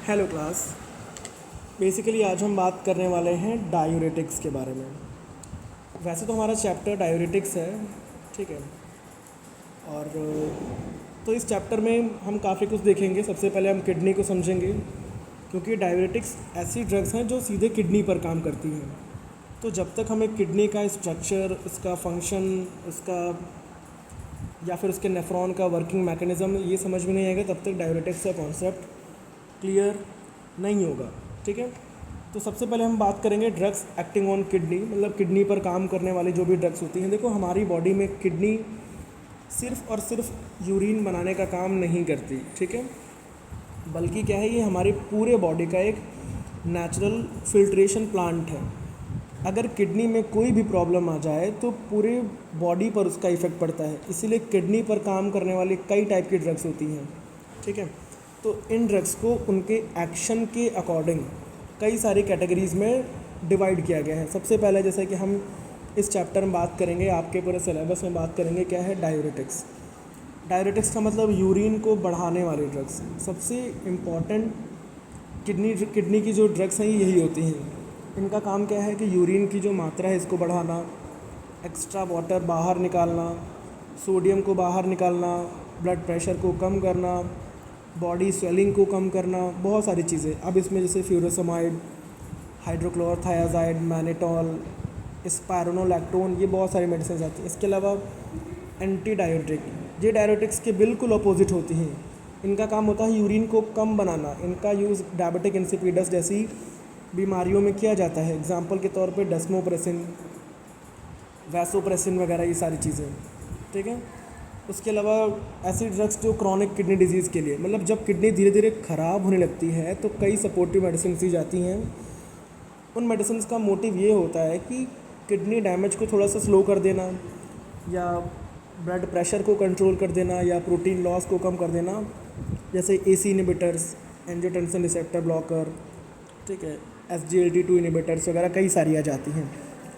Hello class. Basically आज हम बात करने वाले हैं डायूरेटिक्स के बारे में। वैसे तो हमारा चैप्टर डायूरेटिक्स है, ठीक है। और तो इस चैप्टर में हम काफ़ी कुछ देखेंगे। सबसे पहले हम किडनी को समझेंगे, क्योंकि डायूरेटिक्स ऐसी ड्रग्स हैं जो सीधे किडनी पर काम करती हैं। तो जब तक हमें किडनी का स्ट्रक्चर, उसका फंक्शन, उसका या फिर उसके नेफ्रॉन का वर्किंग मैकेनिज़्म ये समझ में नहीं आएगा, तब तक डायूरेटिक्स का कॉन्सेप्ट क्लियर नहीं होगा, ठीक है। तो सबसे पहले हम बात करेंगे ड्रग्स एक्टिंग ऑन किडनी, मतलब किडनी पर काम करने वाली जो भी ड्रग्स होती हैं। देखो, हमारी बॉडी में किडनी सिर्फ और सिर्फ यूरिन बनाने का काम नहीं करती, ठीक है, बल्कि क्या है, ये हमारे पूरे बॉडी का एक नेचुरल फिल्ट्रेशन प्लांट है। अगर किडनी में कोई भी प्रॉब्लम आ जाए तो पूरे बॉडी पर उसका इफ़ेक्ट पड़ता है। इसीलिए किडनी पर काम करने वाली कई टाइप की ड्रग्स होती हैं, ठीक है। तो इन ड्रग्स को उनके एक्शन के अकॉर्डिंग कई सारी कैटेगरीज़ में डिवाइड किया गया है। सबसे पहले जैसे कि हम इस चैप्टर में बात करेंगे, आपके पूरे सिलेबस में बात करेंगे, क्या है डायूरेटिक्स। डायूरेटिक्स का मतलब यूरिन को बढ़ाने वाली ड्रग्स। सबसे इम्पॉर्टेंट किडनी की जो ड्रग्स हैं यही होती हैं। इनका काम क्या है कि यूरिन की जो मात्रा है इसको बढ़ाना, एक्स्ट्रा वाटर बाहर निकालना, सोडियम को बाहर निकालना, ब्लड प्रेशर को कम करना, बॉडी स्वेलिंग को कम करना, बहुत सारी चीज़ें। अब इसमें जैसे फ्यूरोसमाइड, हाइड्रोक्लोरोथायाजाइड, मैनेटॉल, स्पाइरोनोलैक्टोन, ये बहुत सारी मेडिसिन आती हैं। इसके अलावा एंटी डायूरेटिक, ये डायूरेटिक्स के बिल्कुल अपोजिट होती हैं। इनका काम होता है यूरिन को कम बनाना। इनका यूज़ डायबिटिक इंसिपिडस जैसी बीमारियों में किया जाता है। एग्जाम्पल के तौर पे डेस्मोप्रेसिन, वैसोप्रेसिन वगैरह, ये सारी चीज़ें, ठीक है। उसके अलावा ऐसी ड्रग्स जो क्रॉनिक किडनी डिजीज़ के लिए, मतलब जब किडनी धीरे धीरे ख़राब होने लगती है तो कई सपोर्टिव मेडिसिन दी जाती हैं। उन मेडिसिन का मोटिव ये होता है कि किडनी डैमेज को थोड़ा सा स्लो कर देना, या ब्लड प्रेशर को कंट्रोल कर देना, या प्रोटीन लॉस को कम कर देना, जैसे AC inhibitors, angiotensin receptor blocker, ठीक है, SGLT2 इनिबिटर्स वगैरह कई सारी आ जाती हैं।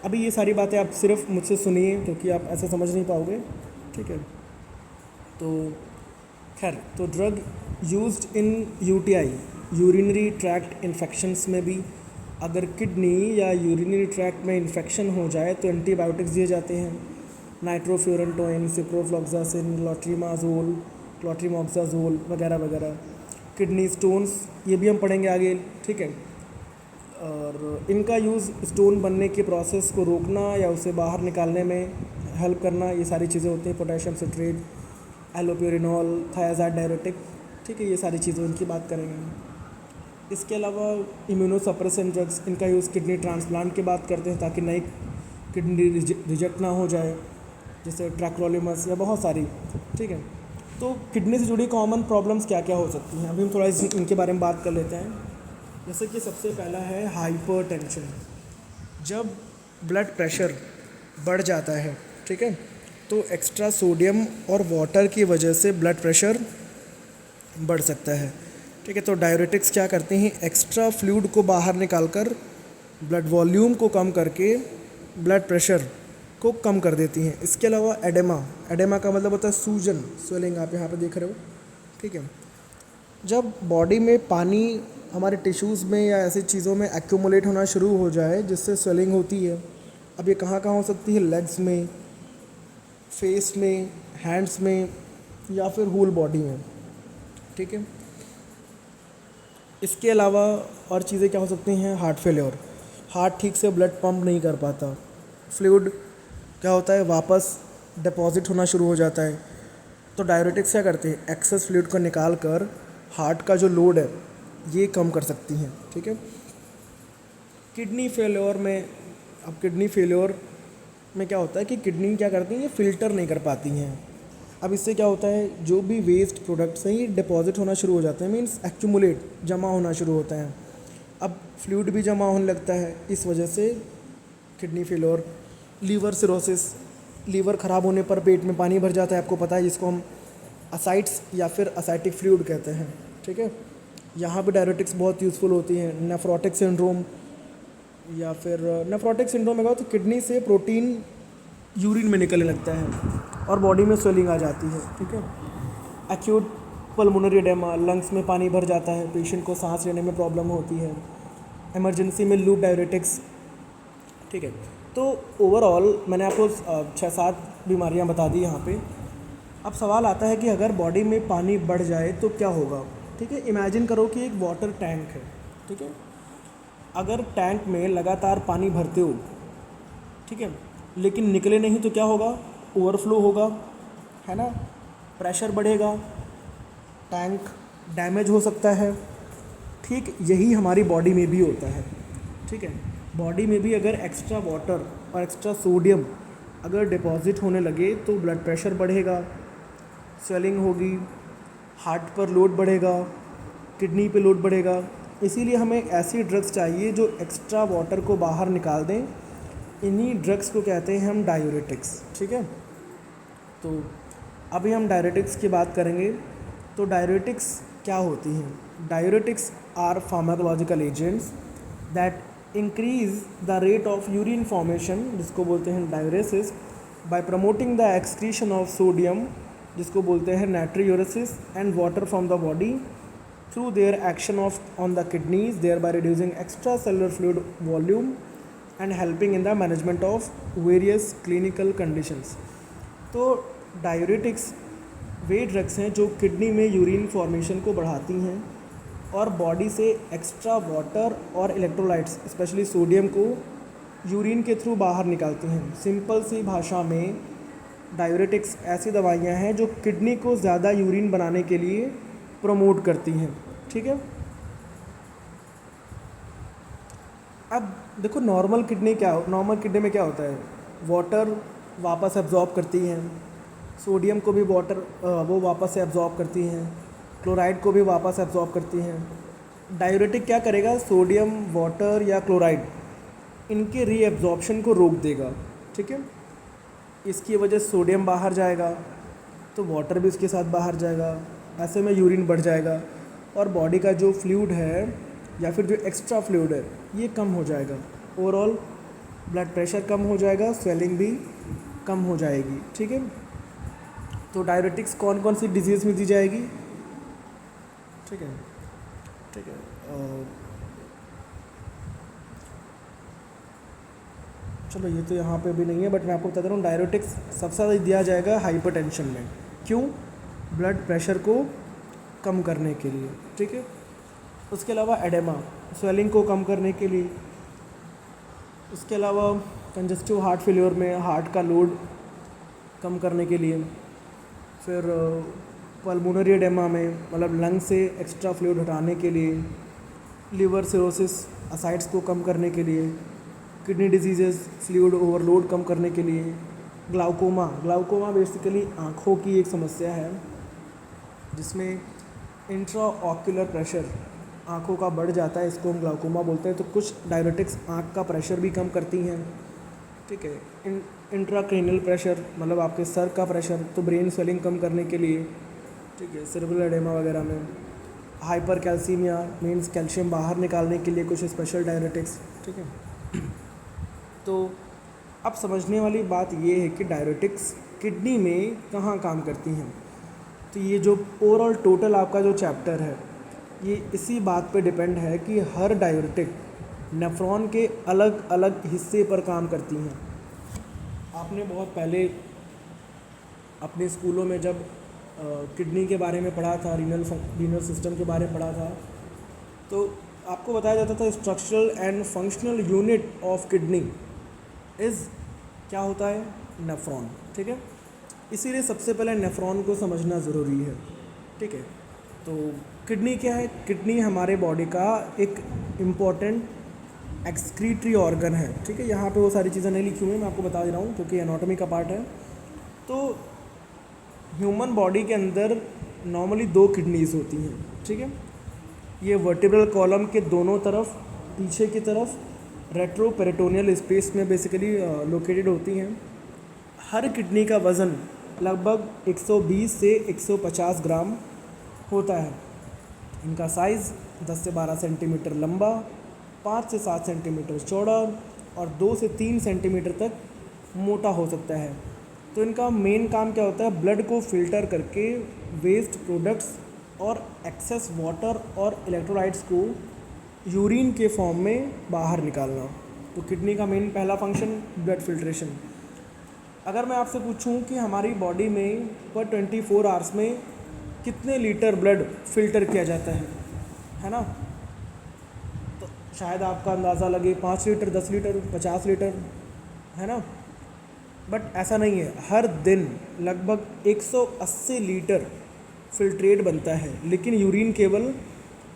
अभी ये सारी बातें आप सिर्फ मुझसे सुनिए, क्योंकि आप ऐसे समझ नहीं पाओगे, ठीक है। तो खैर, तो drug used in UTI, urinary tract infections में भी अगर किडनी या यूरिनरी ट्रैक्ट में इन्फेक्शन हो जाए तो एंटीबायोटिक्स दिए जाते हैं। नाइट्रोफ्यूरेंटोइन, सिप्रोफ्लॉक्सासिन, क्लोट्रीमाजोल, क्लोट्रीमोक्साजोल वगैरह वगैरह। किडनी स्टोन्स, ये भी हम पढ़ेंगे आगे, ठीक है। और इनका यूज़ स्टोन बनने के प्रोसेस को रोकना या उसे बाहर निकालने में हेल्प करना, ये सारी चीज़ें होती हैं। Potassium citrate, allopurinol, thiazide diuretic, ठीक है, ये सारी चीज़ें इनकी बात करेंगे। इसके अलावा इम्यूनोसप्रेसेंट ड्रग्स, इनका यूज़ किडनी ट्रांसप्लांट की बात करते हैं ताकि नई किडनी रिजेक्ट ना हो जाए, जैसे ट्रैक्रोलिमस या बहुत सारी, ठीक है। तो किडनी से जुड़ी कॉमन प्रॉब्लम्स क्या क्या हो सकती हैं, अभी हम थोड़ा इनके बारे में बात कर लेते हैं। जैसे कि सबसे पहला है हाइपरटेंशन। जब ब्लड प्रेशर बढ़ जाता है, ठीक है, तो एक्स्ट्रा सोडियम और वाटर की वजह से ब्लड प्रेशर बढ़ सकता है, ठीक है। तो डायूरेटिक्स क्या करते हैं, एक्स्ट्रा फ्लूइड को बाहर निकालकर ब्लड वॉल्यूम को कम करके ब्लड प्रेशर को कम कर देती हैं। इसके अलावा एडेमा, एडेमा का मतलब होता है सूजन, स्वेलिंग, आप यहाँ पे देख रहे हो, ठीक है। जब बॉडी में पानी हमारे टिश्यूज़ में या ऐसी चीज़ों में एक्यूमुलेट होना शुरू हो जाए जिससे स्वेलिंग होती है। अब ये कहाँ कहाँ हो सकती है, लेग्स में, फेस में, हैंड्स में, या फिर होल बॉडी में, ठीक है। इसके अलावा और चीज़ें क्या हो सकती हैं, हार्ट फेलियर, हार्ट ठीक से ब्लड पंप नहीं कर पाता, फ्लूइड क्या होता है वापस डिपॉजिट होना शुरू हो जाता है। तो डायूरेटिक्स क्या करते हैं, एक्सेस फ्लूइड को निकाल कर हार्ट का जो लोड है ये कम कर सकती हैं, ठीक है। किडनी फेलियर में, अब किडनी फेलियर में क्या होता है कि किडनी क्या करती हैं, ये फ़िल्टर नहीं कर पाती हैं। अब इससे क्या होता है, जो भी वेस्ट प्रोडक्ट्स हैं ये डिपॉजिट होना शुरू हो जाते हैं, मीन्स एक्यूमुलेट, जमा होना शुरू होता है। अब फ्लूइड भी जमा होने लगता है, इस वजह से kidney failure. Liver cirrhosis, liver ख़राब होने पर पेट में पानी भर जाता है, आपको पता है, जिसको हम असाइट्स या फिर असाइटिक फ्लूइड कहते हैं, ठीक है। यहाँ पे डायूरेटिक्स बहुत यूज़फुल होती हैं। नेफ्रोटिक सिंड्रोम, या फिर नेफ्रोटिक सिंड्रोम में तो किडनी से प्रोटीन यूरिन में निकलने लगता है और बॉडी में स्वेलिंग आ जाती है, ठीक है। एक्यूट पल्मोनरी एडेमा, लंग्स में पानी भर जाता है, पेशेंट को सांस लेने में प्रॉब्लम होती है। इमरजेंसी में लूप डायरेटिक्स। ठीक है, तो ओवरऑल मैंने आपको 6-7 बीमारियां बता दी यहाँ पे। अब सवाल आता है कि अगर बॉडी में पानी बढ़ जाए तो क्या होगा। ठीक है, इमेजिन करो कि एक वाटर टैंक है। ठीक है, अगर टैंक में लगातार पानी भरते हो, ठीक है, लेकिन निकले नहीं तो क्या होगा, ओवरफ्लो होगा, है ना, प्रेशर बढ़ेगा, टैंक डैमेज हो सकता है। ठीक यही हमारी बॉडी में भी होता है। ठीक है, बॉडी में भी अगर एक्स्ट्रा वाटर और एक्स्ट्रा सोडियम अगर डिपॉजिट होने लगे तो ब्लड प्रेशर बढ़ेगा, स्वेलिंग होगी, हार्ट पर लोड बढ़ेगा, किडनी पे लोड बढ़ेगा। इसीलिए हमें ऐसी ड्रग्स चाहिए जो एक्स्ट्रा वाटर को बाहर निकाल दें। इन्हीं ड्रग्स को कहते हैं हम डायूरेटिक्स। ठीक है, तो अभी हम डायूरेटिक्स की बात करेंगे। तो डायूरेटिक्स क्या होती हैं। Diuretics are pharmacological agents that increase the rate of urine formation, जिसको बोलते हैं diuresis, by promoting the excretion of sodium, जिसको बोलते हैं natriuresis, and water from the body through their action on the kidneys, thereby reducing extracellular fluid volume and helping in the management of various clinical conditions। तो diuretics वे drugs हैं जो kidney में urine formation को बढ़ाती हैं और body से extra water और इलेक्ट्रोलाइट्स स्पेशली सोडियम को यूरिन के थ्रू बाहर निकालती हैं। सिंपल सी भाषा में डायूरेटिक्स ऐसी दवाइयाँ हैं जो किडनी को ज़्यादा यूरिन बनाने के लिए प्रमोट करती हैं। ठीक है, अब देखो नॉर्मल किडनी में क्या होता है, वाटर वापस एब्जॉर्ब करती हैं, सोडियम को भी वाटर वो वापस से एब्जॉर्ब करती हैं, क्लोराइड को भी वापस एब्जॉर्ब करती हैं। डायूरेटिक क्या करेगा, सोडियम, वाटर या क्लोराइड इनके रीएब्जॉर्प्शन को रोक देगा। ठीक है, इसकी वजह से सोडियम बाहर जाएगा तो वाटर भी उसके साथ बाहर जाएगा, ऐसे में यूरिन बढ़ जाएगा और बॉडी का जो फ्लूइड है या फिर जो एक्स्ट्रा फ्लूइड है ये कम हो जाएगा। ओवरऑल ब्लड प्रेशर कम हो जाएगा, स्वेलिंग भी कम हो जाएगी। ठीक है, तो डायूरेटिक्स कौन कौन सी डिजीज़ में दी जाएगी। ठीक है, ठीक है, चलो ये तो यहाँ पे भी नहीं है, बट मैं आपको बता दे रहा हूँ डायूरेटिक्स सबसे ज़्यादा दिया जाएगा हाइपरटेंशन में। क्यों, ब्लड प्रेशर को कम करने के लिए। ठीक है, उसके अलावा एडेमा, स्वेलिंग को कम करने के लिए। उसके अलावा कंजस्टिव हार्ट फेलियर में हार्ट का लोड कम करने के लिए। फिर पल्मोनरी एडेमा में मतलब लंग से एक्स्ट्रा फ्लूइड हटाने के लिए। लिवर सिरोसिस, असाइड्स को कम करने के लिए। किडनी डिजीजेस, फ्लूइड ओवरलोड कम करने के लिए। ग्लाउकोमा बेसिकली आँखों की एक समस्या है जिसमें इंट्राऑक्यूलर प्रेशर आँखों का बढ़ जाता है, इसको हम ग्लाउकोमा बोलते हैं। तो कुछ डायूरेटिक्स आँख का प्रेशर भी कम करती हैं। ठीक है, इंट्राक्रेनियल प्रेशर मतलब आपके सर का प्रेशर, तो ब्रेन स्वेलिंग कम करने के लिए। ठीक है, सेरेब्रल एडेमा वगैरह में। हाइपर कैल्सीमिया मीन्स कैल्शियम बाहर निकालने के लिए कुछ स्पेशल डायूरेटिक्स। ठीक है, तो अब समझने वाली बात ये है कि डायूरेटिक्स किडनी में कहाँ काम करती हैं। तो ये जो ओवरऑल टोटल आपका जो चैप्टर है ये इसी बात पे डिपेंड है कि हर डायूरेटिक नेफ्रॉन के अलग अलग हिस्से पर काम करती हैं। आपने बहुत पहले अपने स्कूलों में जब किडनी के बारे में पढ़ा था, रीनल सिस्टम के बारे में पढ़ा था, तो आपको बताया जाता था structural and functional unit of kidney is क्या होता है, नेफ्रॉन। ठीक है, इसीलिए सबसे पहले नेफ्रॉन को समझना ज़रूरी है। ठीक है, तो किडनी क्या है, किडनी हमारे बॉडी का एक इम्पॉर्टेंट एक्सक्रीटरी ऑर्गन है। ठीक है, यहाँ पे वो सारी चीज़ें नहीं लिखी हुई हैं, मैं आपको बता दे रहा हूँ क्योंकि एनाटॉमी का पार्ट है। तो ह्यूमन बॉडी के अंदर नॉर्मली 2 किडनीज़ होती हैं। ठीक है, ये वर्टिब्रल कॉलम के दोनों तरफ पीछे की तरफ रेट्रोपेरिटोनियल स्पेस में बेसिकली लोकेटेड होती हैं। हर किडनी का वज़न लगभग 120 से 150 ग्राम होता है। इनका साइज़ 10 से 12 सेंटीमीटर लंबा, 5 से 7 सेंटीमीटर चौड़ा और 2 से 3 सेंटीमीटर तक मोटा हो सकता है। तो इनका मेन काम क्या होता है, ब्लड को फ़िल्टर करके वेस्ट प्रोडक्ट्स और एक्सेस वाटर और इलेक्ट्रोलाइट्स को यूरिन के फॉर्म में बाहर निकालना। तो किडनी का मेन पहला फंक्शन ब्लड फिल्ट्रेशन। अगर मैं आपसे पूछूं कि हमारी बॉडी में पर 24 आवर्स में कितने लीटर ब्लड फिल्टर किया जाता है ना, तो शायद आपका अंदाज़ा लगे 5 लीटर, 10 लीटर, 50 लीटर, है ना। बट ऐसा नहीं है, हर दिन लगभग 180 लीटर फिल्ट्रेट बनता है, लेकिन यूरिन केवल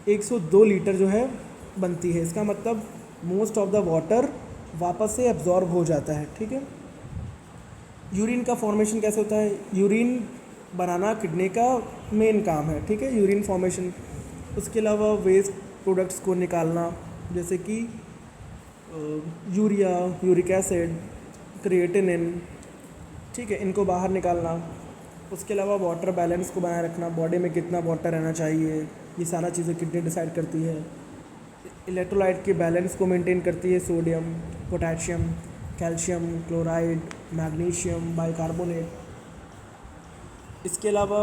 102 लीटर जो है बनती है। इसका मतलब मोस्ट ऑफ द वाटर वापस से एब्जॉर्ब हो जाता है, ठीक है। यूरिन का फॉर्मेशन कैसे होता है? यूरिन बनाना किडनी का मेन काम है, ठीक है, यूरिन फॉर्मेशन। उसके अलावा वेस्ट प्रोडक्ट्स को निकालना, जैसे कि यूरिया, यूरिक एसिड, क्रिएटिनिन, ठीक है, इनको बाहर निकालना। उसके अलावा वाटर बैलेंस को बनाए रखना, बॉडी में कितना वाटर रहना चाहिए, ये सारा चीज़ें किडनी डिसाइड करती है। इलेक्ट्रोलाइट के बैलेंस को मेंटेन करती है, sodium, potassium, calcium, chloride, magnesium, bicarbonate. इसके अलावा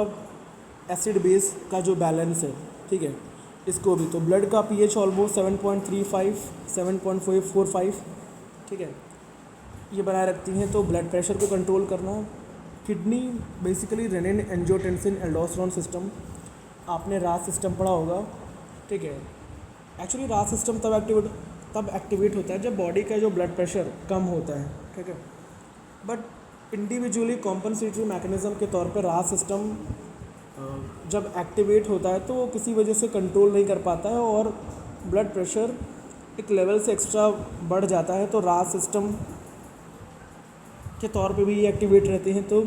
एसिड बेस का जो बैलेंस है, ठीक है, इसको भी। तो ब्लड का पीएच ऑलमोस्ट 7.35 7.45, ठीक है, ये बनाए रखती हैं। तो ब्लड प्रेशर को कंट्रोल करना। Kidney basically renin angiotensin aldosterone system, आपने रास सिस्टम पढ़ा होगा, ठीक है। एक्चुअली रास सिस्टम तब एक्टिवेट होता है जब बॉडी का जो ब्लड प्रेशर कम होता है, ठीक है। बट इंडिविजुअली कॉम्पनसेटरी मैकेनिज़्म के तौर पर रास सिस्टम जब एक्टिवेट होता है तो वो किसी वजह से कंट्रोल नहीं कर पाता है और ब्लड प्रेशर एक लेवल से एक्स्ट्रा बढ़ जाता है, तो रास सिस्टम के तौर पे भी ये एक्टिवेट रहते हैं। तो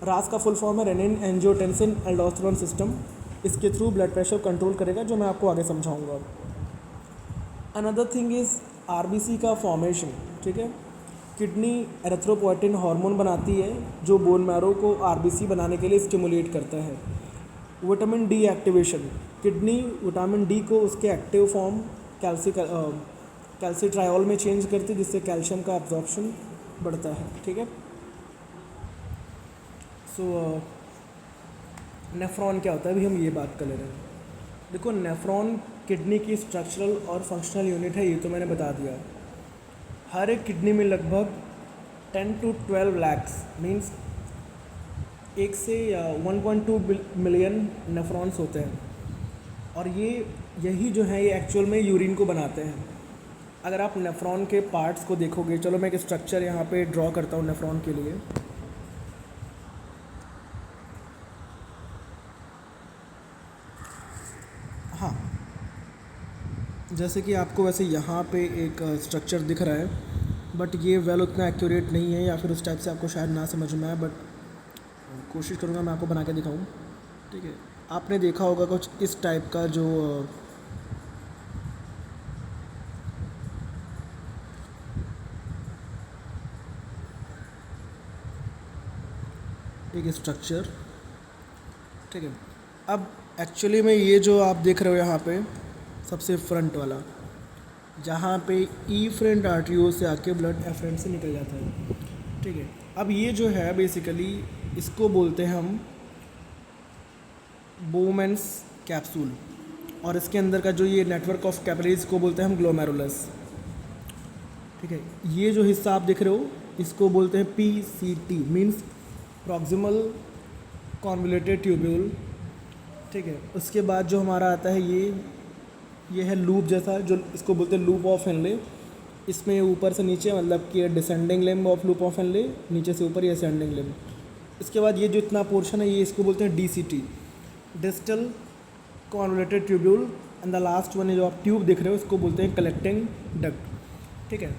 रास का फुल फॉर्म है रेनिन एंजियोटेंसिन एल्डोस्टेरोन सिस्टम। इसके थ्रू ब्लड प्रेशर कंट्रोल करेगा, जो मैं आपको आगे समझाऊंगा। अनदर थिंग इज़ आरबीसी का फॉर्मेशन, ठीक है। किडनी एरिथ्रोपोएटिन हार्मोन बनाती है जो बोन मैरो को आरबीसी बनाने के लिए स्टिमुलेट करता है। Vitamin D activation, kidney vitamin D को उसके एक्टिव फॉर्म कैल्सिट्रायोल में चेंज करती है, जिससे कैल्शियम का एब्जॉर्प्शन बढ़ता है, ठीक है। सो नेफ्रॉन क्या होता है, अभी हम ये बात कर ले रहे हैं। देखो, नेफ्रॉन किडनी की स्ट्रक्चरल और फंक्शनल यूनिट है, ये तो मैंने बता दिया। हर एक किडनी में लगभग 10 to 12 lakhs मीन्स 1 से 1.2 मिलियन नेफ्रॉन्स होते हैं, और यही जो है ये एक्चुअल में यूरिन को बनाते हैं। अगर आप नेफ्रॉन के पार्ट्स को देखोगे, चलो मैं एक स्ट्रक्चर यहाँ पे ड्रॉ करता हूँ नेफ्रॉन के लिए। हाँ, जैसे कि आपको वैसे यहाँ पे एक स्ट्रक्चर दिख रहा है, बट ये वेल उतना एक्यूरेट नहीं है, या फिर उस टाइप से आपको शायद ना समझ में आए, बट कोशिश करूँगा मैं आपको बना के दिखाऊँ, ठीक है। आपने देखा होगा कुछ इस टाइप का जो एक स्ट्रक्चर, ठीक है। अब एक्चुअली में ये जो आप देख रहे हो यहाँ पे सबसे फ्रंट वाला, जहाँ पे ई फ्रंट आर्टरियों से आके ब्लड एफरेंट से निकल जाता है, ठीक है। अब ये जो है बेसिकली इसको बोलते हैं हम बोमेन्स कैप्सूल, और इसके अंदर का जो ये नेटवर्क ऑफ कैपिलरीज को बोलते हैं हम ग्लोमेरुलस, ठीक है। ये जो हिस्सा आप देख रहे हो इसको बोलते हैं PCT means proximal convoluted tubule, ठीक है। उसके बाद जो हमारा आता है ये है लूप जैसा, जो इसको बोलते हैं लूप ऑफ हेनले। इसमें ऊपर से नीचे मतलब कि descending limb of loop of Henle, नीचे से ऊपर ये असेंडिंग लिम्ब। इसके बाद ये जो इतना पोर्शन है ये इसको बोलते हैं DCT, distal convoluted tubule, and the last one है जो आप ट्यूब देख रहे हो इसको बोलते हैं कलेक्टिंग डक्ट, ठीक है।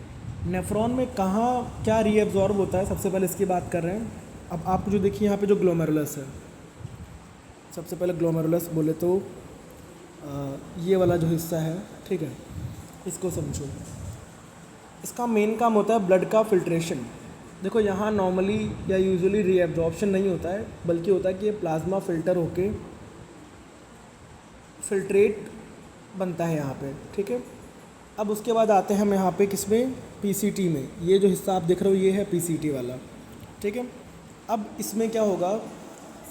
नेफ्रॉन में कहाँ क्या रीएब्जॉर्ब होता है, सबसे पहले इसकी बात कर रहे हैं। अब आप जो देखिए यहाँ पे जो ग्लोमेरुलस है, सबसे पहले ग्लोमेरुलस बोले तो ये वाला जो हिस्सा है, ठीक है, इसको समझो। इसका मेन काम होता है ब्लड का फिल्ट्रेशन। देखो यहाँ नॉर्मली या यूजुअली रीएब्जॉर्प्शन नहीं होता है, बल्कि होता है कि ये प्लाज्मा फिल्टर होके फिल्ट्रेट बनता है यहाँ पे, ठीक है। अब उसके बाद आते हैं हम यहाँ पे किसमें, PCT में। ये जो हिस्सा आप देख रहे हो ये है PCT वाला, ठीक है। अब इसमें क्या होगा,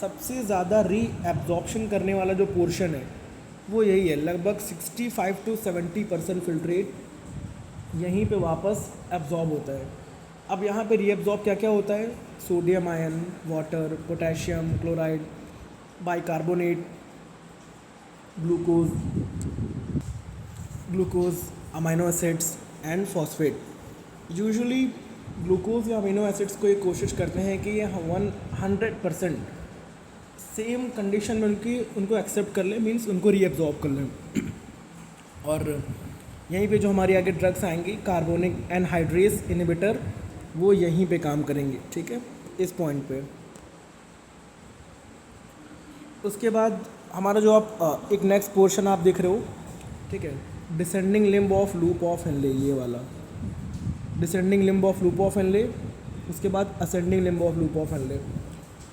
सबसे ज़्यादा रीएब्जॉर्प्शन करने वाला जो पोर्शन है वो यही है, लगभग 65 to 70% फिल्ट्रेट यहीं पे वापस एब्जॉर्ब होता है। अब यहाँ पे रीएब्जॉर्ब क्या क्या होता है, sodium ion, water, potassium chloride, bicarbonate, glucose glucose amino acids and phosphate. Usually glucose या अमीनो एसिड्स को ये कोशिश करते हैं कि ये 100% सेम कंडीशन में उनको एक्सेप्ट कर लें, मीन्स उनको रीएब्जॉर्ब कर लें। और यहीं पे जो हमारी आगे ड्रग्स आएंगी, कार्बोनिक एनहाइड्रेस इनहिबिटर, वो यहीं पे काम करेंगे, ठीक है, इस पॉइंट पे। उसके बाद हमारा जो आप एक नेक्स्ट पोर्शन आप देख रहे हो, ठीक है, descending limb of loop of Henle, ये वाला descending limb of loop of Henle, उसके बाद ascending limb of loop of Henle,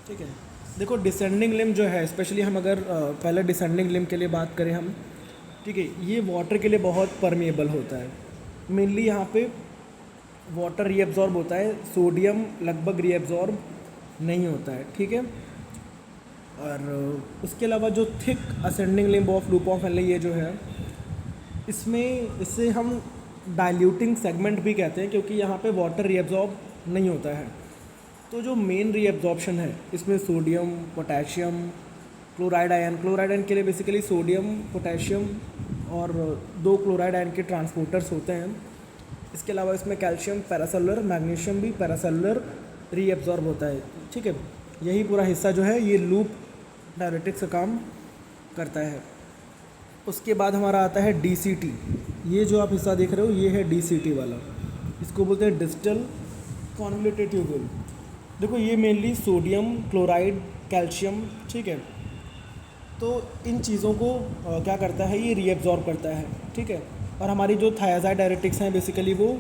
ठीक है। देखो डिसेंडिंग लिम्ब जो है, स्पेशली हम अगर पहले डिसेंडिंग लिम्ब के लिए बात करें हम, ठीक है, ये वाटर के लिए बहुत परमेबल होता है। मेनली यहाँ पे वाटर रीएब्जॉर्ब होता है, सोडियम लगभग रीएब्जॉर्ब नहीं होता है, ठीक है। और उसके अलावा जो thick ascending limb of loop of Henle, ये जो है, इससे हम डाइल्यूटिंग सेगमेंट भी कहते हैं, क्योंकि यहाँ पे वाटर रीएब्जॉर्ब नहीं होता है। तो जो मेन रीएब्जॉर्प्शन है इसमें सोडियम, पोटेशियम, क्लोराइड आयन के लिए बेसिकली सोडियम, पोटेशियम और 2 क्लोराइड आयन के ट्रांसपोर्टर्स होते हैं। इसके अलावा इसमें कैल्शियम पैरासेलुलर, मैग्नीशियम भी पैरासेलुलर रीएब्जॉर्ब होता है, ठीक है। यही पूरा हिस्सा जो है ये लूप डायरेटिक्स का काम करता है। उसके बाद हमारा आता है DCT। ये जो आप हिस्सा देख रहे हो ये है DCT वाला, इसको बोलते हैं डिस्टल कॉन्वोल्यूटेड ट्यूब्यूल। देखो ये मेनली सोडियम, क्लोराइड, कैल्शियम, ठीक है, तो इन चीज़ों को क्या करता है, ये रीएब्जॉर्ब करता है, ठीक है। और हमारी जो थायज़ाइड डायरेटिक्स हैं बेसिकली वो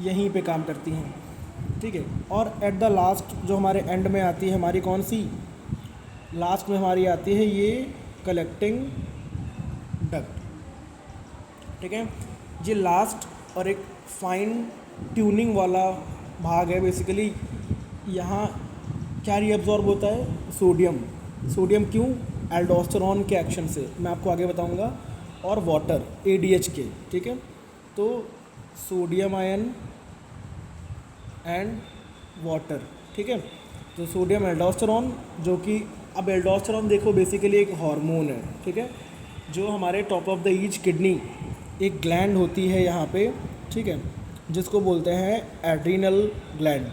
यहीं पे काम करती हैं, ठीक है। और एट द लास्ट जो हमारे एंड में आती है हमारी कौन सी, लास्ट में हमारी आती है ये कलेक्टिंग डक्ट, ठीक है। ये लास्ट और एक फाइन ट्यूनिंग वाला भाग है। बेसिकली यहाँ क्या रीअब्जॉर्ब होता है, सोडियम क्यों, एल्डोस्टेरॉन के एक्शन से, मैं आपको आगे बताऊंगा, और वाटर ADH के, ठीक है। तो सोडियम आयन एंड वाटर, ठीक है। तो सोडियम एल्डोस्टेरॉन, जो कि अब एल्डोस्टेरॉन देखो बेसिकली एक हार्मोन है, ठीक है, जो हमारे top of the each kidney एक ग्लैंड होती है यहाँ पे, ठीक है, जिसको बोलते हैं एड्रीनल ग्लैंड।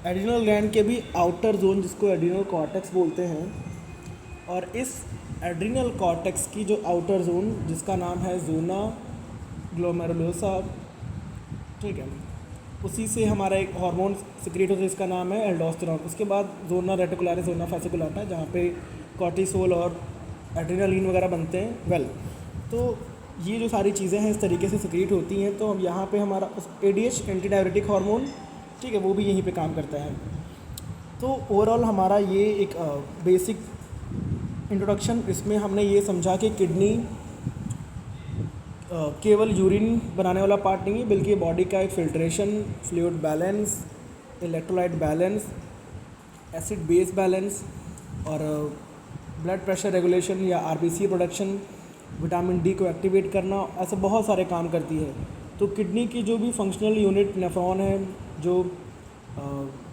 एड्रीनल ग्लैंड के भी आउटर जोन जिसको एड्रीनल कॉर्टेक्स बोलते हैं, और इस एड्रीनल कॉर्टेक्स की जो आउटर जोन जिसका नाम है जोना ग्लोमेरुलोसा, ठीक है, उसी से हमारा एक हार्मोन सिक्रेट होता है जिसका नाम है एल्डोस्टेरॉन। उसके बाद जोना रेटिकुलारिस, जोना फैसिकुलाटा, जहाँ पे कॉर्टिसोल और एड्रेनालिन वगैरह बनते हैं। वेल, तो ये जो सारी चीज़ें हैं इस तरीके से सिक्रेट होती हैं। तो अब यहाँ पे हमारा ADH एंटी डायरेटिक हार्मोन, ठीक है, वो भी यहीं पे काम करता है। तो ओवरऑल हमारा ये एक बेसिक इंट्रोडक्शन, इसमें हमने ये समझा कि किडनी केवल यूरिन बनाने वाला पार्ट नहीं है, बल्कि बॉडी का एक filtration, fluid balance, electrolyte balance, acid base balance और ब्लड प्रेशर रेगुलेशन या RBC प्रोडक्शन, विटामिन D को एक्टिवेट करना, ऐसे बहुत सारे काम करती है। तो किडनी की जो भी फंक्शनल यूनिट नेफ्रॉन है, जो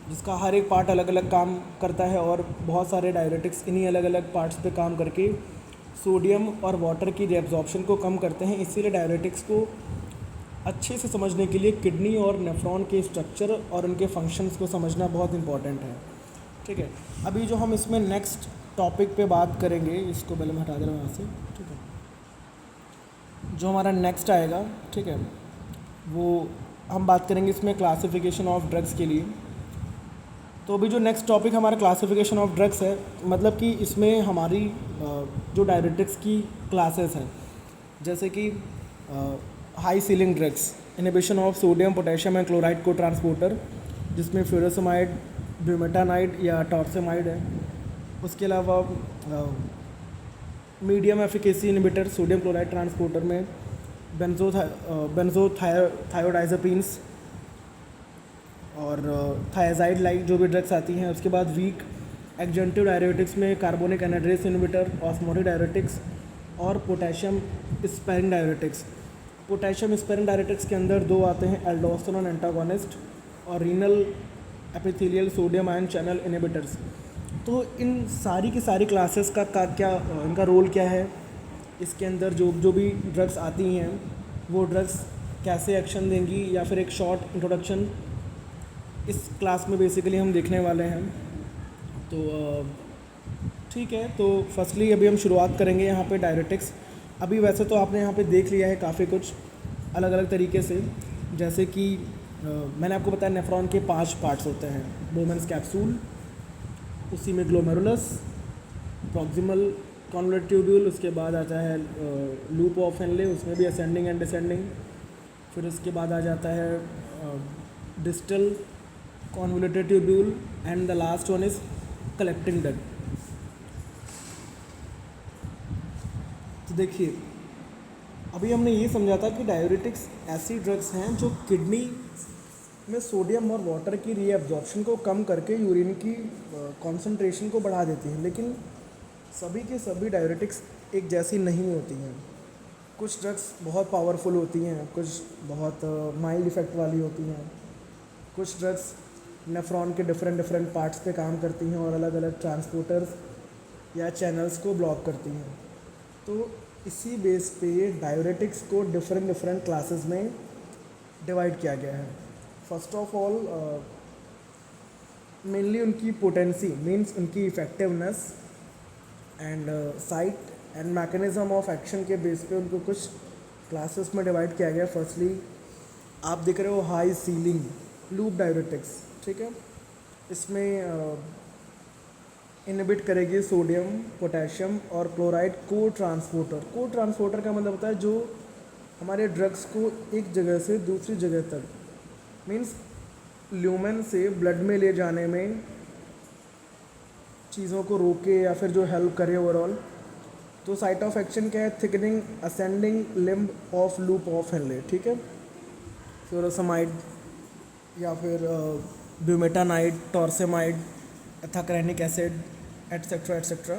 जिसका हर एक पार्ट अलग अलग काम करता है, और बहुत सारे डायरेटिक्स इन्हीं अलग अलग पार्ट्स पे काम करके सोडियम और वाटर की रीअब्जॉर्प्शन को कम करते हैं। इसीलिए डायरेटिक्स को अच्छे से समझने के लिए किडनी और नेफ्रॉन के स्ट्रक्चर और उनके फंक्शंस को समझना बहुत इंपॉर्टेंट है, ठीक है। अभी जो हम इसमें नेक्स्ट टॉपिक पे बात करेंगे, इसको पहले मैं हटा दे रहा हूँ यहाँ से, ठीक है। जो हमारा नेक्स्ट आएगा, ठीक है, वो हम बात करेंगे इसमें क्लासिफिकेशन ऑफ ड्रग्स के लिए। तो अभी जो नेक्स्ट टॉपिक हमारा क्लासिफिकेशन ऑफ ड्रग्स है, मतलब कि इसमें हमारी जो डायरेटिक्स की क्लासेस हैं, जैसे कि high ceiling drugs, inhibition of sodium, potassium and chloride को ट्रांसपोर्टर, जिसमें फ्यूरोसेमाइड, ब्यूमेटानाइड या टॉर्सेमाइड है। उसके अलावा medium efficacy inhibitor sodium chloride transporter में बेंजोथायोडाइज़ेपिन्स और थायाजाइड लाइक जो भी ड्रग्स आती हैं। उसके बाद वीक एडजंक्टिव डायरेटिक्स में carbonic anhydrase inhibitor, osmotic diuretics और potassium sparing diuretics. Potassium sparing diuretics के अंदर दो आते हैं, एल्डोस्टेरोन एंटागोनिस्ट और renal epithelial sodium ion channel inhibitors. तो इन सारी की सारी क्लासेस का क्या इनका रोल क्या है, इसके अंदर जो जो भी ड्रग्स आती हैं वो ड्रग्स कैसे एक्शन देंगी, या फिर एक शॉर्ट इंट्रोडक्शन इस क्लास में बेसिकली हम देखने वाले हैं। तो ठीक है, तो फर्स्टली अभी हम शुरुआत करेंगे यहाँ पे डायरेटिक्स। अभी वैसे तो आपने यहाँ पे देख लिया है काफ़ी कुछ अलग अलग तरीके से, जैसे कि मैंने आपको बताया नेफ्रॉन के 5 पार्ट्स होते हैं, बोमेन्स कैप्सूल, उसी में ग्लोमेरुलस, प्रॉक्सिमल कॉन्वोल्यूटेड ट्यूब्यूल, उसके बाद आता है लूप ऑफ हेनले, उसमें भी असेंडिंग एंड डिसेंडिंग, फिर उसके बाद आ जाता है distal convoluted tubule and the last one is collecting duct. तो देखिए, अभी हमने ये समझा था कि डाययूरेटिक्स ऐसी ड्रग्स हैं जो किडनी में सोडियम और वाटर की रीअब्जॉर्प्शन को कम करके यूरिन की कंसंट्रेशन को बढ़ा देती हैं, लेकिन सभी के सभी डाययूरेटिक्स एक जैसी नहीं होती हैं। कुछ ड्रग्स बहुत पावरफुल होती हैं, कुछ बहुत माइल्ड इफ़ेक्ट वाली होती हैं, कुछ ड्रग्स नेफ्रॉन के डिफरेंट पार्ट्स पे काम करती हैं और अलग अलग ट्रांसपोर्टर्स या चैनल्स को ब्लॉक करती हैं। तो इसी बेस पे डाययूरेटिक्स को डिफरेंट क्लासेस में डिवाइड किया गया है। फर्स्ट ऑफ ऑल मेनली उनकी पोटेंसी मीन्स उनकी effectiveness and site and mechanism of action के बेस पे उनको कुछ क्लासेस में डिवाइड किया गया। फर्स्टली आप देख रहे हो हाई सीलिंग लूप डाययूरेटिक्स, ठीक है। इसमें इनहिबिट करेगी सोडियम, पोटेशियम और क्लोराइड को ट्रांसपोर्टर का मतलब होता है जो हमारे ड्रग्स को एक जगह से दूसरी जगह तक मीन्स ल्यूमेन से ब्लड में ले जाने में चीज़ों को रोके या फिर जो हेल्प करे ओवरऑल। तो साइट ऑफ एक्शन क्या है, thickening ascending limb of loop of Henle, ठीक है। फ्लोरोसमाइड या फिर ब्यूमेटानाइड, टॉर्सेमाइड, एथाक्रेनिक एसिड एटसेट्रा एटसेट्रा।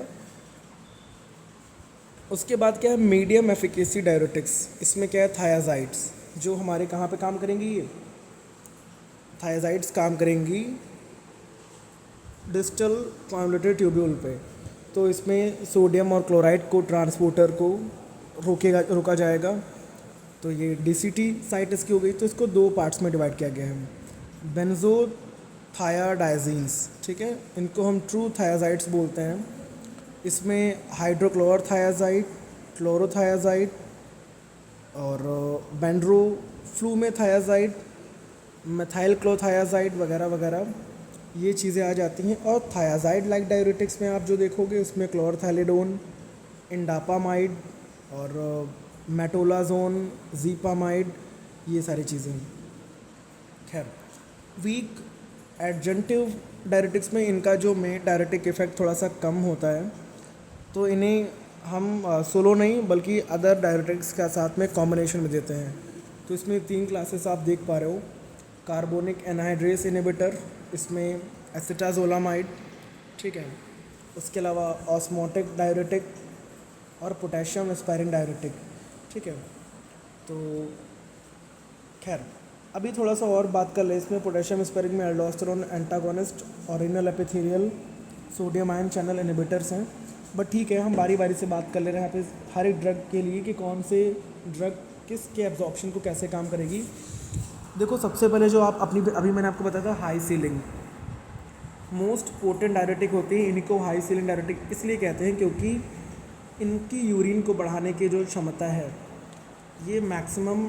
उसके बाद क्या है, मीडियम एफिकेसी डाययूरेटिक्स। इसमें क्या है, थायाजाइड्स, जो हमारे कहाँ पे काम करेंगी, ये थायाजाइड्स काम करेंगी डिस्टल कॉन्वोल्यूटेड ट्यूब्यूल पे। तो इसमें सोडियम और क्लोराइड को ट्रांसपोर्टर को रोका जाएगा। तो ये डीसीटी साइट इसकी हो गई। तो इसको 2 पार्ट्स में डिवाइड किया गया है, बेंजो थायाडाइजीन्स, ठीक है। इनको हम ट्रू थायाजाइड्स बोलते हैं। इसमें हाइड्रोक्लोरथायाजाइड, क्लोरोथायाजाइड और बेंड्रोफ्लूमेथायाजाइड, मेथाइल क्लोथायाजाइड वगैरह वगैरह ये चीज़ें आ जाती हैं। और थायाजाइड लाइक डाययूरेटिक्स में आप जो देखोगे उसमें क्लोरथैलिडोन, इंडापामाइड और मेटोलाजोन, जीपामाइड, ये सारी चीज़ें। खैर, वीक एडजंक्टिव डायरेटिक्स में इनका जो मेन डायरेटिक इफ़ेक्ट थोड़ा सा कम होता है, तो इन्हें हम सोलो नहीं बल्कि अदर डायरेटिक्स के साथ में कॉम्बिनेशन में देते हैं। तो इसमें 3 क्लासेस आप देख पा रहे हो, कार्बोनिक एनहाइड्रेस इनहिबिटर, इसमें एसिटाजोलामाइड, ठीक है। उसके अलावा ऑस्मोटिक डायरेटिक और पोटेशियम स्पायरिंग डायरेटिक, ठीक है। तो खैर, अभी थोड़ा सा और बात कर ले। इसमें पोटेशियम स्पेरिंग में एल्डोस्टेरोन एंटागोनिस्ट और renal epithelial sodium ion channel inhibitors हैं। बट ठीक है, हम बारी बारी से बात कर ले रहे हैं यहाँ पे हर एक ड्रग के लिए कि कौन से ड्रग किसके एब्जॉर्प्शन को कैसे काम करेगी। देखो, सबसे पहले जो आप अभी मैंने आपको बताया था high ceiling most potent diuretic होती है। इनको हाई सीलिंग डायरेटिक इसलिए कहते हैं क्योंकि इनकी यूरिन को बढ़ाने की जो क्षमता है, ये मैक्सिमम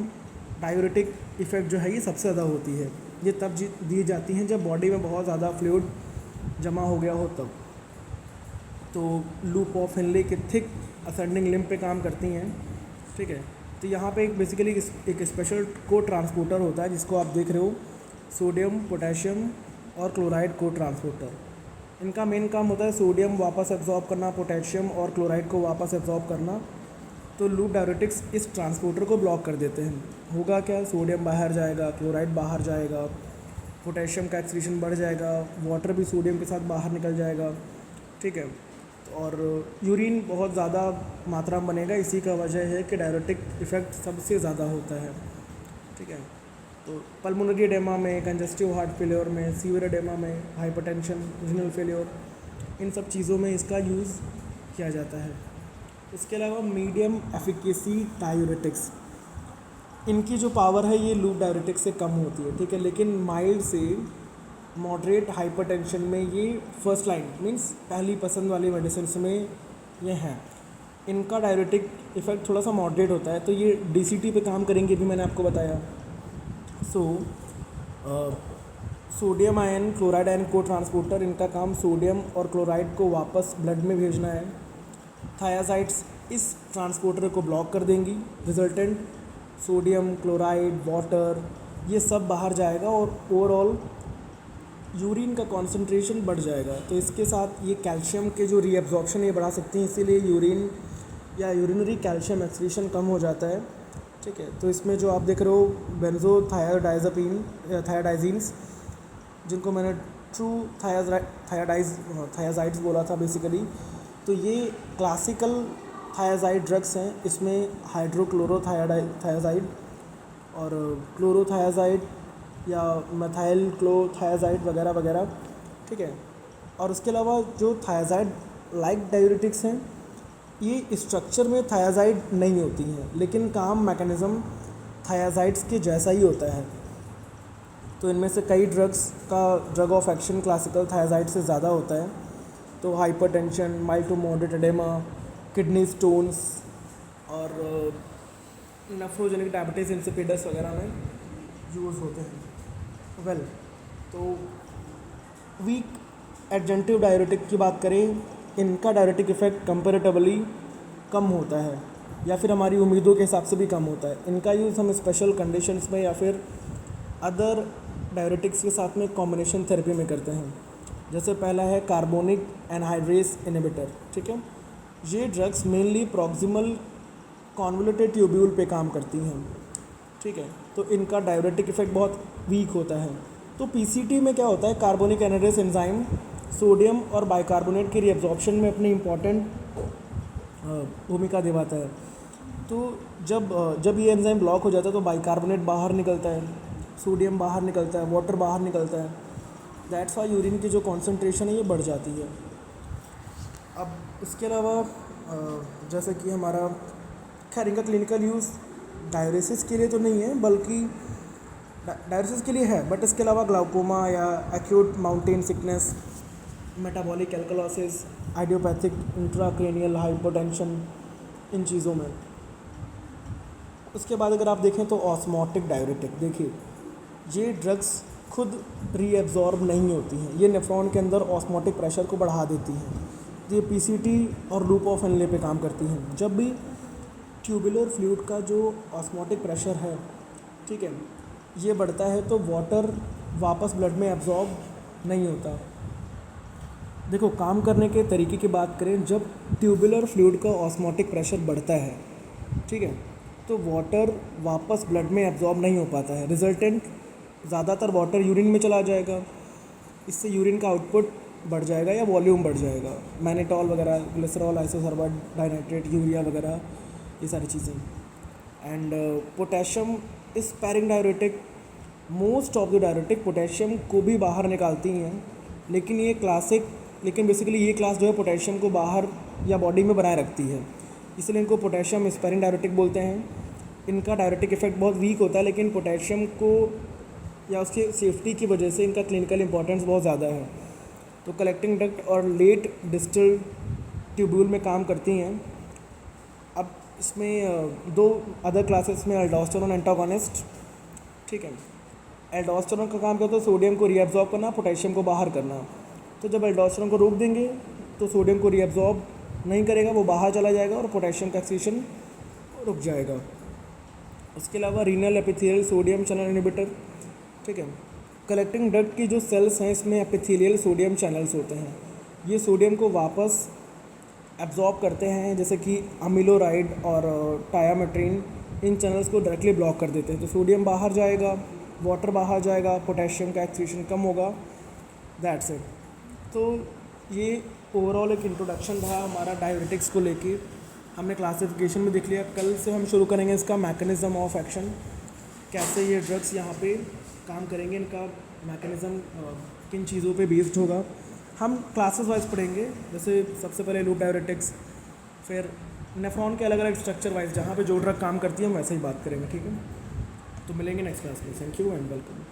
डाययूरेटिक इफ़ेक्ट जो है ये सबसे ज़्यादा होती है। ये तब दी जाती हैं जब बॉडी में बहुत ज़्यादा फ्लूइड जमा हो गया हो तब। तो लूप ऑफ हेनले के थिक असेंडिंग लिम्ब पे काम करती हैं, ठीक है। तो यहाँ पे बेसिकली एक स्पेशल को ट्रांसपोर्टर होता है जिसको आप देख रहे हो, सोडियम, पोटेशियम और क्लोराइड को ट्रांसपोर्टर। इनका मेन काम होता है सोडियम वापस एब्जॉर्ब करना, पोटेशियम और क्लोराइड को वापस एब्जॉर्ब करना। तो लूप डायरेटिक्स इस ट्रांसपोर्टर को ब्लॉक कर देते हैं। होगा क्या, सोडियम बाहर जाएगा, क्लोराइड बाहर जाएगा, पोटेशियम का एक्सक्रीशन बढ़ जाएगा, वाटर भी सोडियम के साथ बाहर निकल जाएगा। ठीक है। और यूरिन बहुत ज़्यादा मात्रा में बनेगा, इसी का वजह है कि डायरेटिक इफ़ेक्ट सबसे ज़्यादा होता है। ठीक है। तो पल्मोनरी एडेमा में, कंजस्टिव हार्ट फेलियर में, सीवियर एडेमा में, हाइपरटेंशन, रीनल फेलियर, इन सब चीज़ों में इसका यूज़ किया जाता है। इसके अलावा मीडियम एफिकेसी डायूरेटिक्स, इनकी जो पावर है ये लूप डायूरेटिक से कम होती है। ठीक है। लेकिन माइल्ड से मॉडरेट हाइपरटेंशन में ये फर्स्ट लाइन मींस पहली पसंद वाली मेडिसिन में ये हैं। इनका डायूरेटिक इफ़ेक्ट थोड़ा सा मॉडरेट होता है, तो ये डीसीटी पे काम करेंगे भी, मैंने आपको बताया। सोडियम आयन क्लोराइड आयन को ट्रांसपोर्टर, इनका काम सोडियम और क्लोराइड को वापस ब्लड में भेजना है। थायाजाइड्स इस ट्रांसपोर्टर को ब्लॉक कर देंगी, रिजल्टेंट सोडियम, क्लोराइड, वाटर ये सब बाहर जाएगा और ओवरऑल यूरिन का कॉन्सेंट्रेशन बढ़ जाएगा। तो इसके साथ ये कैल्शियम के जो रीअब्जॉर्प्शन ये बढ़ा सकती हैं, इसीलिए यूरिन या यूरिनरी कैल्शियम एक्सक्रीशन कम हो जाता है। ठीक है। तो इसमें जो आप देख रहे हो बेंजोथायोडाइज़ेपिन थायोडाइजीन्स, जिनको मैंने ट्रू थायाजाइड्स बोला था बेसिकली, तो ये क्लासिकल थायाजाइड ड्रग्स हैं। इसमें हाइड्रोक्लोरोथायाजाइड और क्लोरोथायाजाइड या मेथाइल क्लोथायाजाइड वगैरह वगैरह। ठीक है। और उसके अलावा जो थायाजाइड लाइक डायूरेटिक्स हैं, ये स्ट्रक्चर में थायाजाइड नहीं होती हैं, लेकिन काम मैकेनिज़्म थायाजाइड्स के जैसा ही होता है। तो इनमें से कई ड्रग्स का drug of action classical thiazide से ज़्यादा होता है। तो hypertension, mild to moderate oedema, kidney stones और नेफ्रोजेनिक डायबिटीज़ इंसिपिडस वगैरह में यूज़ होते हैं। तो वीक एडजेंटिव डायूरेटिक की बात करें, इनका डायूरेटिक इफ़ेक्ट कंपैरेटिवली कम होता है, या फिर हमारी उम्मीदों के हिसाब से भी कम होता है। इनका यूज़ हम स्पेशल कंडीशंस में या फिर अदर डायूरेटिक्स के साथ में कॉम्बिनेशन थेरेपी में करते हैं। जैसे पहला है कार्बोनिक एनहाइड्रेस इनहिबिटर। ठीक है। ये drugs mainly proximal convoluted tubule पे काम करती हैं। ठीक है। तो इनका डायूरेटिक इफ़ेक्ट बहुत वीक होता है। तो पीसीटी में क्या होता है, कार्बोनिक एनहाइड्रेस एंजाइम सोडियम और बाइकार्बोनेट के रीअब्जॉर्प्शन में अपनी इम्पॉर्टेंट भूमिका निभाता है। तो जब ये एंजाइम ब्लॉक हो जाता है तो बाइकार्बोनेट बाहर निकलता है, सोडियम बाहर निकलता है, वाटर बाहर निकलता है। दैट्स वाई यूरिन की जो कॉन्सेंट्रेशन है ये बढ़ जाती है। अब इसके अलावा जैसे कि हमारा खैर इनका क्लिनिकल यूज़ डायलिसिस के लिए तो नहीं है, बल्कि डायलिसिस के लिए है, बट इसके अलावा ग्लाउकोमा या acute mountain sickness, metabolic alkalosis, idiopathic intracranial hypotension, इन चीज़ों में। उसके बाद अगर आप देखें तो ऑस्मोटिक डायूरेटिक, देखिए ये ड्रग्स खुद रीएब्जॉर्ब नहीं होती हैं, ये नेफ्रॉन के अंदर ऑस्मोटिक प्रेशर को बढ़ा देती हैं। तो ये पीसीटी और लूप ऑफ एनले पे काम करती हैं। जब भी ट्यूबुलर फ्लूइड का जो ऑस्मोटिक प्रेशर है, ठीक है, ये बढ़ता है तो वाटर वापस ब्लड में एब्जॉर्ब नहीं होता। देखो काम करने के तरीके की बात करें, जब ट्यूबुलर फ्लूइड का ऑस्मोटिक प्रेशर बढ़ता है, ठीक है, तो वाटर वापस ब्लड में एब्जॉर्ब नहीं हो पाता है। रिजल्टेंट ज़्यादातर वाटर यूरिन में चला जाएगा, इससे यूरिन का आउटपुट बढ़ जाएगा या वॉल्यूम बढ़ जाएगा। मैनेटॉल वगैरह, ग्लिसरॉल, आइसोसर्बाइड डाइनाइट्रेट, यूरिया वगैरह, ये सारी चीज़ें। एंड पोटेशियम इस sparring diuretic, most of the diuretic potassium को भी बाहर निकालती हैं, लेकिन बेसिकली ये क्लास जो है पोटेशियम को बाहर या बॉडी में बनाए रखती है, इसलिए इनको पोटेशियम स्पैरिंग डायूरेटिक बोलते हैं। इनका डायूरेटिक इफेक्ट बहुत वीक होता है, लेकिन पोटेशियम को या उसकी सेफ्टी की वजह से इनका क्लिनिकल इंपॉर्टेंस बहुत ज़्यादा है। तो कलेक्टिंग डक्ट और लेट डिस्टल ट्यूब्यूल में काम करती हैं। अब इसमें दो अदर क्लासेस में एल्डोस्टेरोन एंटागोनिस्ट, ठीक है। एल्डोस्टेरोन का काम करता है सोडियम को रीअब्जॉर्ब करना, पोटेशियम को बाहर करना। तो जब एल्डोस्टेरोन को रोक देंगे तो सोडियम को रीअब्जॉर्ब नहीं करेगा, वो बाहर चला जाएगा और पोटेशियम का एक्सक्रीशन रुक जाएगा। उसके अलावा renal epithelial sodium channel inhibitor, ठीक है। कलेक्टिंग डक्ट की जो सेल्स हैं इसमें एपिथेलियल सोडियम चैनल्स होते हैं, ये सोडियम को वापस एब्जॉर्ब करते हैं, जैसे कि अमीलोराइड और टायामेट्रिन, इन चैनल्स को डायरेक्टली ब्लॉक कर देते हैं। तो सोडियम बाहर जाएगा, वाटर बाहर जाएगा, पोटेशियम का एक्सक्रीशन कम होगा, दैट्स इट। तो ये ओवरऑल एक इंट्रोडक्शन रहा हमारा डायबिटिक्स को लेके। हमने क्लासिफिकेशन में देख लिया। कल से हम शुरू करेंगे इसका मैकेनिज़्म ऑफ एक्शन, कैसे ये ड्रग्स यहाँ पे काम करेंगे, इनका मैकेनिज़्म किन चीज़ों पे बेस्ड होगा। हम क्लासेस वाइज पढ़ेंगे, जैसे सबसे पहले लूप डायरेटिक्स, फिर नेफ्रॉन के अलग अलग स्ट्रक्चर वाइज जहाँ पे जो ड्रग काम करती है हम वैसे ही बात करेंगे, ठीक है। तो मिलेंगे नेक्स्ट क्लास में। Thank you and welcome.